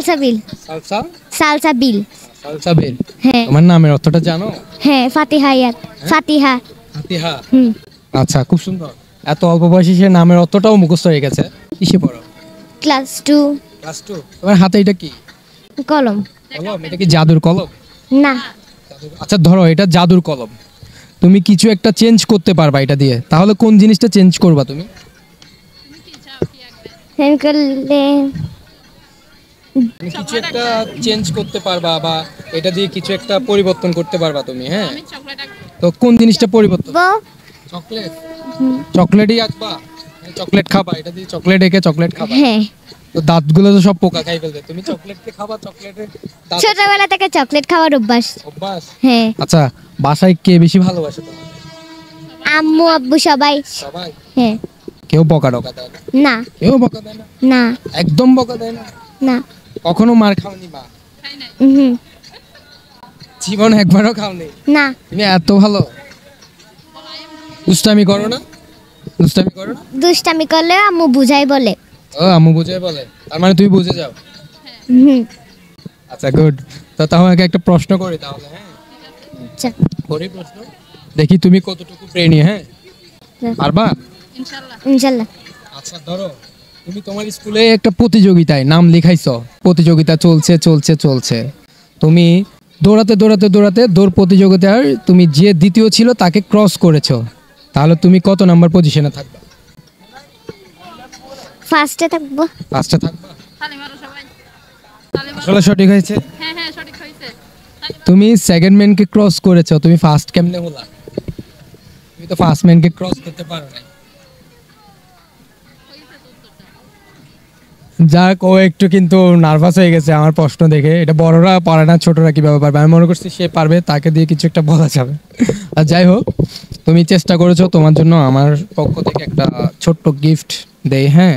Salsabil. Salsa Salsabil. Salsabil. হ্যাঁ। তোমার নামের অর্থটা জানো? হ্যাঁ, ফাতিহা ইয়াত। ফাতিহা। ফাতিহা। হুম। আচ্ছা, খুব সুন্দর। এত অল্প বয়সে সে নামের অর্থটাও মুখস্থ হয়ে গেছে। কিসে পড়ো? ক্লাস 2। ক্লাস 2। তোমার হাতে এটা কি? কলম। কলম? এটা কি জাদুর কলম? না। আচ্ছা ধরো, এটা জাদুর কলম। তুমি কিছু একটা চেঞ্জ করতে পারবা এটা দিয়ে, তাহলে কোন জিনিসটা চেঞ্জ করবা তুমি? হেন করলে মানে কিছু একটা চেঞ্জ করতে পারবা, বা এটা দিয়ে কিছু একটা পরিবর্তন করতে পারবা তুমি, হ্যাঁ? তো কোন জিনিসটা পরিবর্তন? চকলেট। চকলেটই আঁকবা? চকলেট খাবা, এটা দিয়ে চকলেট এঁকে চকলেট খাবা? হ্যাঁ। তো দাঁতগুলো তো সব পোকা খাই ফেলবে, তুমি চকলেটকে খাবা, চকলেটের দাঁত ছোটবেলা থেকে চকলেট খাওয়ার অভ্যাস। অভ্যাস। হ্যাঁ। আচ্ছা, বাসায় কে বেশি ভালোবাসে তোমাকে? আম্মু আব্বু সবাই। সবাই? হ্যাঁ। কেউ বকা টকা দেয় না? না। কেউ বকা দেয় না? না। একদম বকা দেয় না? না। কখনো মার খাওনি মা? হুম। জীবন একবারও খাওনি? না। তুমি এত ভালো? দুষ্টামি করো না? দুষ্টামি করো না? দুষ্টামি করলে আম্মু বুঝাই বলে। ও, আম্মু বুঝে বলে, তার মানে তুমি বুঝে যাও। হুম। আচ্ছা, গুড। তো তোমাকে একটা প্রশ্ন করি তাহলে, হ্যাঁ? আচ্ছা। করি প্রশ্ন, দেখি তুমি কতটুকু ব্রেনি, হ্যাঁ? পারবা? ইনশাআল্লাহ। আচ্ছা ধরো, তুমি তোমার স্কুলে একটা প্রতিযোগিতায় নাম লিখাইছো, প্রতিযোগিতা চলছে চলছে চলছে, তুমি দৌড়াতে দৌড়াতে দৌড়াতে দৌড় প্রতিযোগিতার তুমি যে দ্বিতীয় ছিল তাকে ক্রস করেছো, তাহলে তুমি কত নাম্বার পজিশনে থাকবা? ফার্স্টে থাকবো। ফার্স্টে থাকবা? আসলে সঠিক হয়েছে। তুমি সেকেন্ড ম্যানকে ক্রস করেছো, তুমি ফার্স্ট কেমনে হলা? তুমি তো ফার্স্ট ম্যানকে ক্রস করতে পারো না। যাক, ও একটু কিন্তু নার্ভাস হয়ে গেছে আমার প্রশ্ন দেখে। এটা বড়রা পারে না, ছোটরা কিভাবে পারবে? আমি মনে করছি সে পারবে, তাকে দিয়ে কিছু একটা বলা যাবে। আর যাই হোক, তুমি চেষ্টা করেছো, তোমার জন্য আমার পক্ষ থেকে একটা ছোট্ট গিফট দেই, হ্যাঁ?